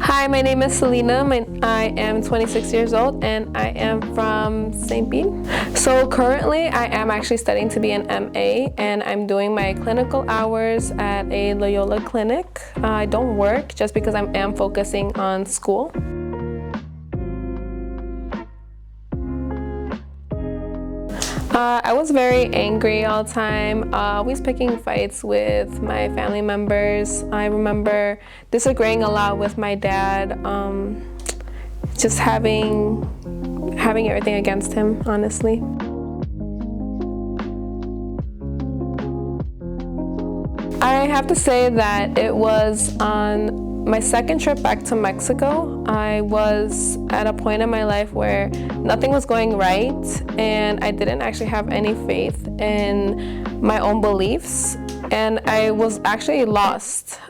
Hi, my name is Selena. I am 26 years old and I am from St. Bean. So currently I am actually studying to be an MA and I'm doing my clinical hours at a Loyola clinic. I don't work just because I am focusing on school. I was very angry all the time, always picking fights with my family members. I remember disagreeing a lot with my dad, just having everything against him, honestly. I have to say that it was on my second trip back to Mexico. I was at a point in my life where nothing was going right and I didn't actually have any faith in my own beliefs and I was actually lost.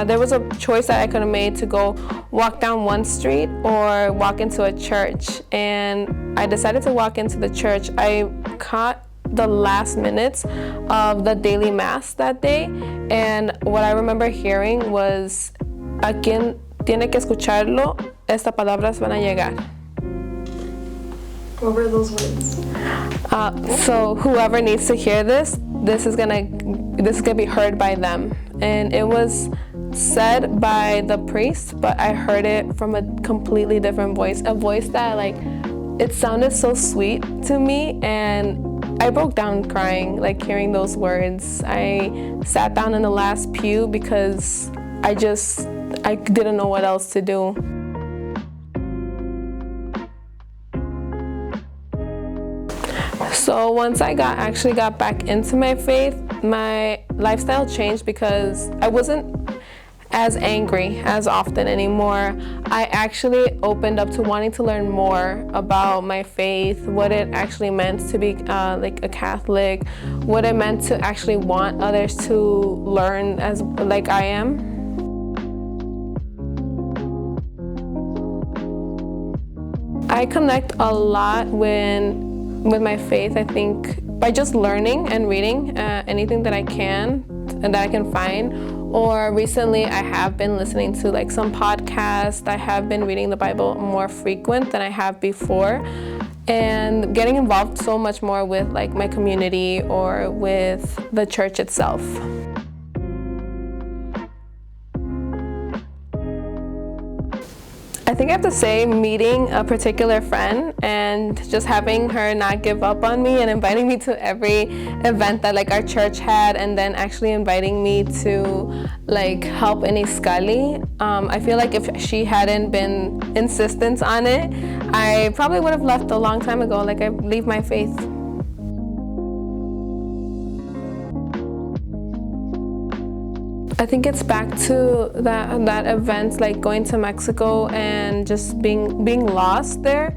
There was a choice that I could have made to go walk down one street or walk into a church, and I decided to walk into the church. I caught the last minutes of the daily mass that day, and what I remember hearing was, "A quien tiene que escucharlo, estas palabras van a llegar." What were those words? So whoever needs to hear this is gonna be heard by them. And it was said by the priest, but I heard it from a completely different voice, a voice that it sounded so sweet to me, and I broke down crying, hearing those words. I sat down in the last pew because I didn't know what else to do. So once I actually got back into my faith, my lifestyle changed because I wasn't as angry as often anymore. I actually opened up to wanting to learn more about my faith, what it actually meant to be a Catholic, what it meant to actually want others to learn as like I am. I connect a lot with my faith, I think, by just learning and reading anything that I can and that I can find. Or recently I have been listening to some podcasts. I have been reading the Bible more frequent than I have before, and getting involved so much more with my community or with the church itself. I think I have to say meeting a particular friend and just having her not give up on me and inviting me to every event that our church had, and then actually inviting me to help in Iskali. I feel like if she hadn't been insistent on it, I probably would have left a long time ago. I leave my faith. I think it's back to that event, going to Mexico and just being lost there.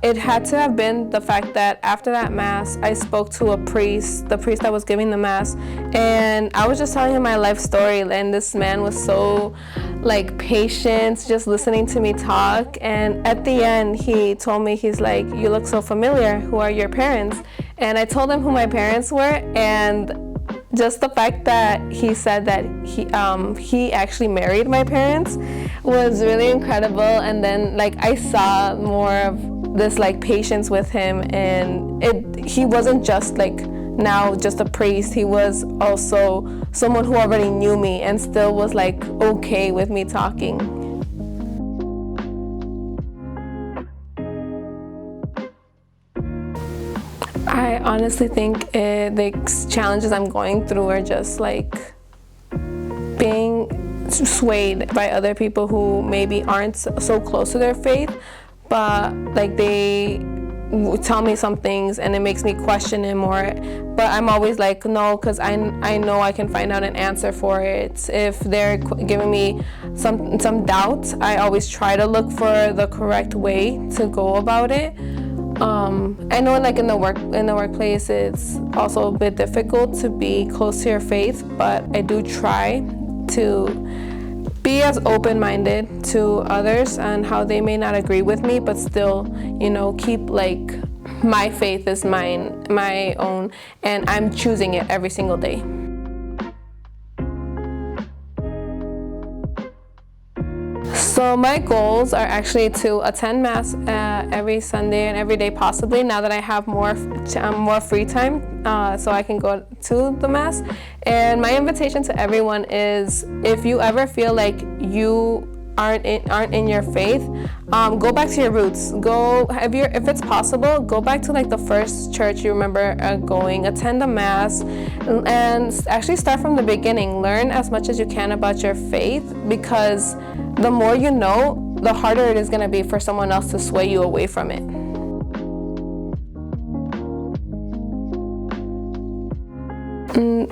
It had to have been the fact that after that mass, I spoke to the priest that was giving the mass, and I was just telling him my life story, and this man was so patient, just listening to me talk. And at the end, he told me, he's like, "You look so familiar. Who are your parents?" And I told him who my parents were, and just the fact that he said that he actually married my parents was really incredible. And then I saw more of this patience with him, and he wasn't just now just a priest. He was also someone who already knew me and still was okay with me talking. I honestly think the challenges I'm going through are just being swayed by other people who maybe aren't so close to their faith, but they tell me some things and it makes me question it more. But I'm always no, because I know I can find out an answer for it. If they're giving me some doubts, I always try to look for the correct way to go about it. I know in the workplace it's also a bit difficult to be close to your faith, but I do try to be as open-minded to others and how they may not agree with me, but still, keep my faith is mine, my own, and I'm choosing it every single day. So my goals are actually to attend Mass every Sunday and every day possibly, now that I have more free time, so I can go to the Mass. And my invitation to everyone is, if you ever feel like you aren't in your faith, go back to your roots. If it's possible, go back to like the first church you remember going, attend the Mass, and actually start from the beginning. Learn as much as you can about your faith, because the more you know, the harder it is going to be for someone else to sway you away from it.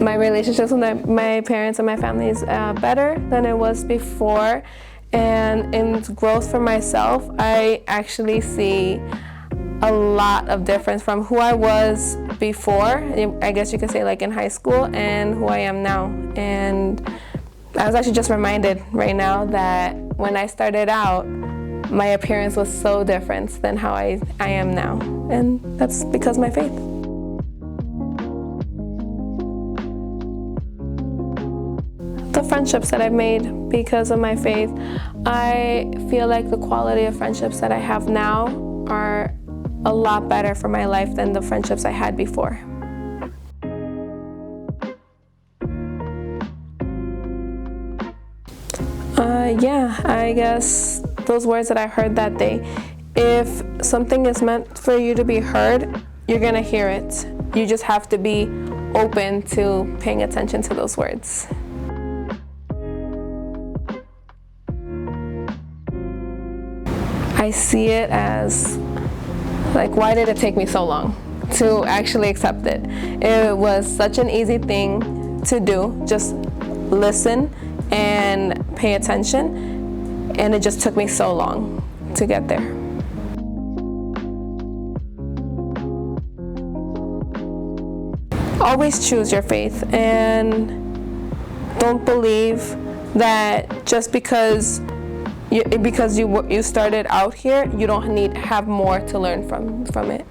My relationships with my parents and my family is better than it was before. And in growth for myself, I actually see a lot of difference from who I was before, I guess you could say like in high school, and who I am now. And I was actually just reminded right now that when I started out, my appearance was so different than how I am now. And that's because of my faith. The friendships that I've made because of my faith, I feel like the quality of friendships that I have now are a lot better for my life than the friendships I had before. Yeah, I guess those words that I heard that day, if something is meant for you to be heard, you're gonna hear it. You just have to be open to paying attention to those words. I see it as, like, why did it take me so long to actually accept it? It was such an easy thing to do, just listen and pay attention, and it just took me so long to get there. Always choose your faith, and don't believe that just because you started out here, you don't have more to learn from it.